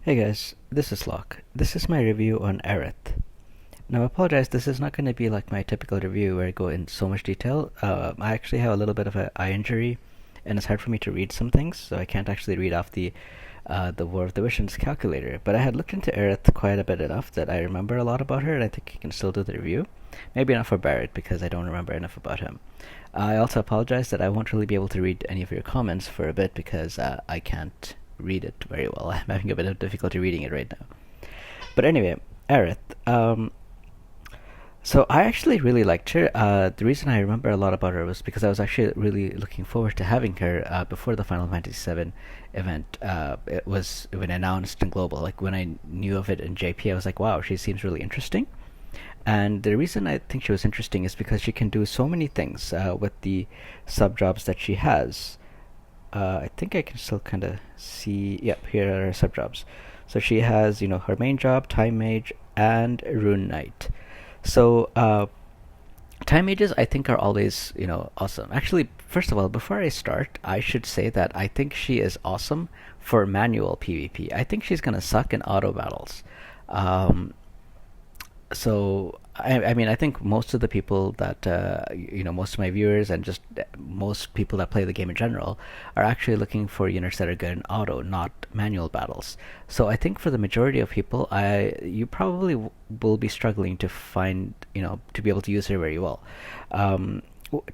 Hey guys, this is Locke. This is my review on Aerith. Now, I apologize, this is not going to be like my typical review where I go in so much detail. I actually have a little bit of an eye injury, and it's hard for me to read some things, so I can't actually read off the War of the Visions calculator. But I had looked into Aerith quite a bit enough that I remember a lot about her, and I think I can still do the review. Maybe not for Barrett, because I don't remember enough about him. I also apologize that I won't really be able to read any of your comments for a bit because I can't read it very well. I'm having a bit of difficulty reading it right now. But anyway, Aerith. So I actually really liked her. The reason I remember a lot about her was because I was actually really looking forward to having her before the Final Fantasy VII event. It was when announced in global. Like when I knew of it in JP, I was like, wow, she seems really interesting. And the reason I think she was interesting is because she can do so many things with the sub jobs that she has. I think I can still kind of see. Yep, here are her sub jobs. So she has, her main job, Time Mage, and Rune Knight. So time mages, I think, are always, awesome. Actually, first of all, before I start, I should say that I think she is awesome for manual PvP. I think she's gonna suck in auto battles. Um, so I mean, I think most of the people that most of my viewers and just most people that play the game in general are actually looking for units that are good in auto, not manual battles. So I think for the majority of people, you probably will be struggling to find, to be able to use her very well.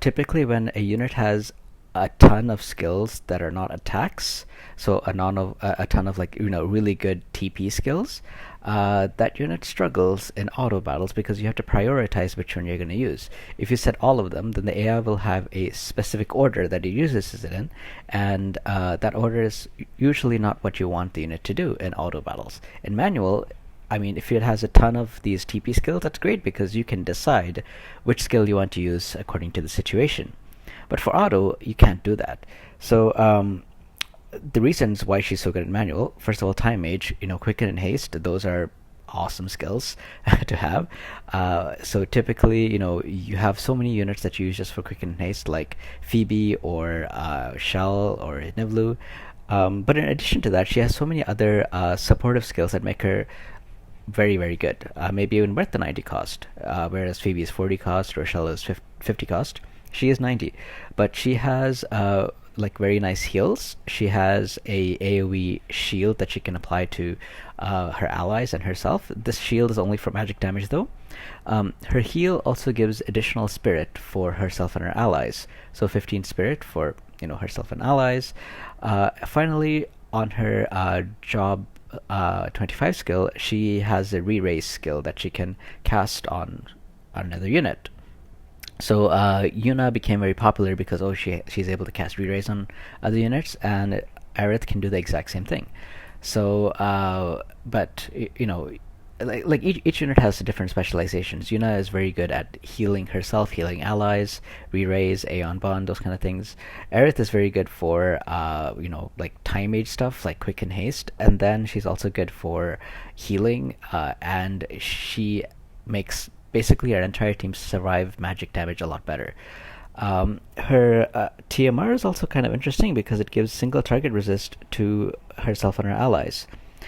Typically, when a unit has a ton of skills that are not attacks, so a ton of like really good TP skills, that unit struggles in auto battles because you have to prioritize which one you're going to use. If you set all of them, then the AI will have a specific order that it uses it in, and that order is usually not what you want the unit to do in auto battles. In manual, I mean, if it has a ton of these TP skills, that's great because you can decide which skill you want to use according to the situation. But for auto, you can't do that. So the reasons why she's so good at manual, first of all, Time Mage, Quicken and Haste, those are awesome skills to have. So typically, you have so many units that you use just for Quicken and Haste, like Phoebe or Shell or Nivlu. But in addition to that, she has so many other supportive skills that make her very, very good. Maybe even worth the 90 cost, whereas Phoebe is 40 cost or Shell is 50 cost. She is 90, but she has like very nice heals. She has a AoE shield that she can apply to her allies and herself. This shield is only for magic damage though. Her heal also gives additional spirit for herself and her allies. So 15 spirit for herself and allies. Finally, on her job 25 skill, she has a re-raise skill that she can cast on another unit. So Yuna became very popular because she's able to cast re-raise on other units, and Aerith can do the exact same thing. So but like each unit has different specializations. Yuna is very good at healing herself, healing allies, re-raise, Aeon Bond, those kind of things. Aerith is very good for like time mage stuff like quick and haste, and then she's also good for healing, and she makes basically our entire team survive magic damage a lot better. Her TMR is also kind of interesting because it gives single target resist to herself and her allies.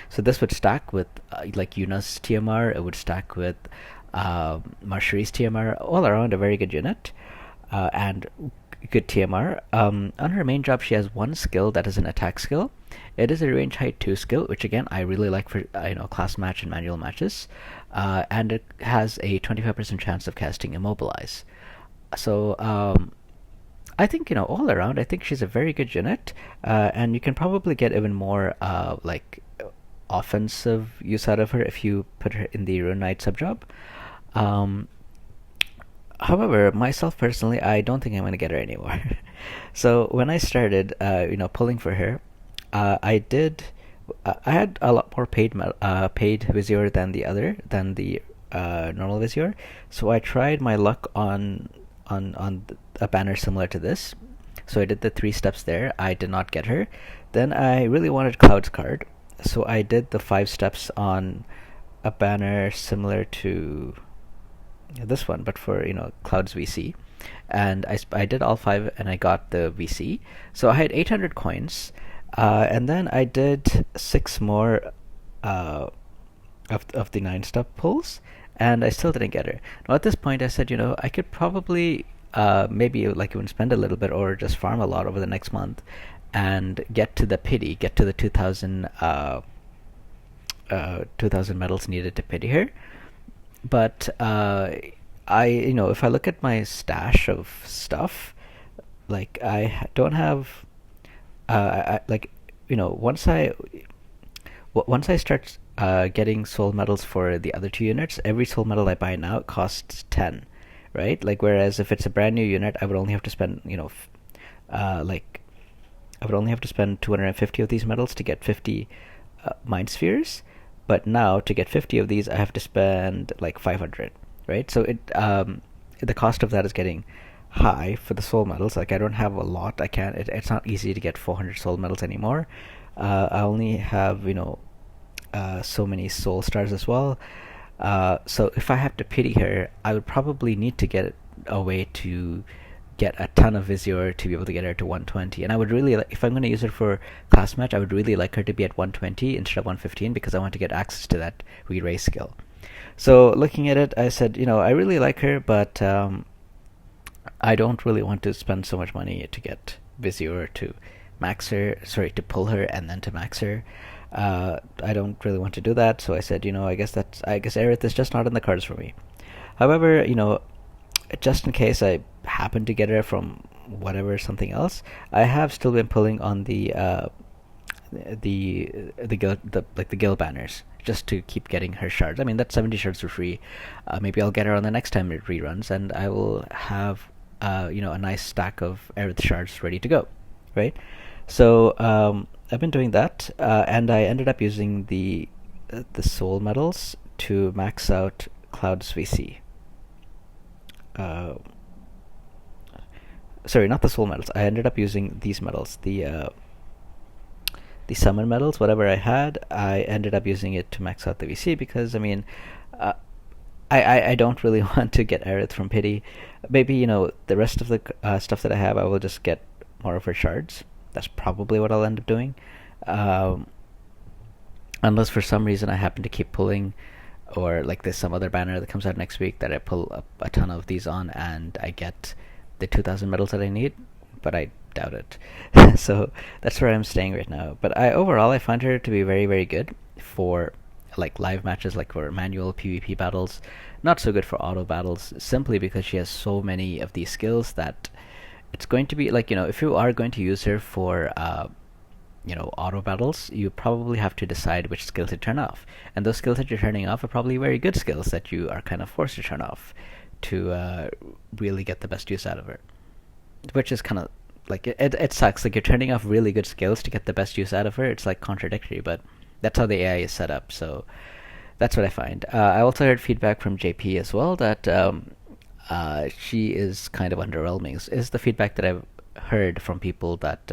So this would stack with like Yuna's TMR. It would stack with Marshari's TMR. All around a very good unit and good TMR. On her main job, she has one skill that is an attack skill. It is a range height 2 skill, which again I really like for class match and manual matches, and it has a 25% chance of casting Immobilize. So I think all around, I think she's a very good unit, and you can probably get even more like offensive use out of her if you put her in the Rune Knight subjob. Um, However, myself personally, I don't think I'm going to get her anymore. So when I started, pulling for her, I did. I had a lot more paid Vizier than the normal Vizier. So I tried my luck on a banner similar to this. So I did the 3 steps there. I did not get her. Then I really wanted Cloud's card, so I did the 5 steps on a banner similar to this one, but for Cloud's VC, and I did all 5 and I got the VC. So I had 800 coins, and then I did 6 more uh, of the 9-step pulls, and I still didn't get her. Now at this point, I said, I could probably maybe like even spend a little bit or just farm a lot over the next month and get to the 2,000 medals needed to pity her. But if I look at my stash of stuff, like I don't have, like, once I start getting soul medals for the other two units, every soul medal I buy now costs 10, right? Like, whereas if it's a brand new unit, I would only have to spend, like, I would only have to spend 250 of these medals to get 50 mind spheres. But now to get 50 of these, I have to spend like 500, right? So the cost of that is getting high for the soul medals. Like, I don't have a lot. I can't. It's not easy to get 400 soul medals anymore. I only have so many soul stars as well. So if I have to pity her, I would probably need to get a way to get a ton of Visor to be able to get her to 120. And I would really if I'm going to use her for class match, I would really like her to be at 120 instead of 115 because I want to get access to that re-raise skill. So looking at it, I said, I really like her, but I don't really want to spend so much money to get Visor to max her, to pull her and then to max her. I don't really want to do that, so I said, I guess Aerith is just not in the cards for me. However, just in case I happen to get her from something else, I have still been pulling on the guild banners just to keep getting her shards. I mean, that's 70 shards for free. Maybe I'll get her on the next time it reruns, and I will have a nice stack of Aerith shards ready to go, right? So I've been doing that, and I ended up using the soul medals to max out Cloud's VC. Sorry, not the soul medals. I ended up using these medals, the summon medals. Whatever I had, I ended up using it to max out the VC because I don't really want to get Aerith from pity. Maybe the rest of the stuff that I have, I will just get more of her shards. That's probably what I'll end up doing, unless for some reason I happen to keep pulling, or like there's some other banner that comes out next week that I pull a ton of these on and I get the 2,000 medals that I need, but I doubt it. So that's where I'm staying right now. But overall I find her to be very, very good for like live matches, like for manual PvP battles. Not so good for auto battles, simply because she has so many of these skills that it's going to be like, if you are going to use her for auto battles, you probably have to decide which skills to turn off. And those skills that you're turning off are probably very good skills that you are kind of forced to turn off to really get the best use out of her. Which is kind of like, it sucks. Like, you're turning off really good skills to get the best use out of her. It's like contradictory, but that's how the AI is set up. So that's what I find. I also heard feedback from JP as well that she is kind of underwhelming. Is the feedback that I've heard from people that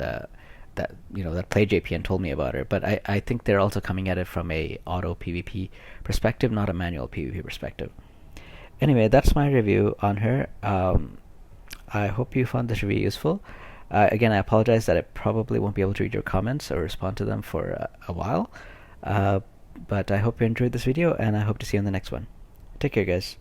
play JP and told me about her. But I think they're also coming at it from a auto PvP perspective, not a manual PvP perspective. Anyway, that's my review on her. I hope you found this review useful. Again, I apologize that I probably won't be able to read your comments or respond to them for a while. But I hope you enjoyed this video, and I hope to see you in the next one. Take care, guys.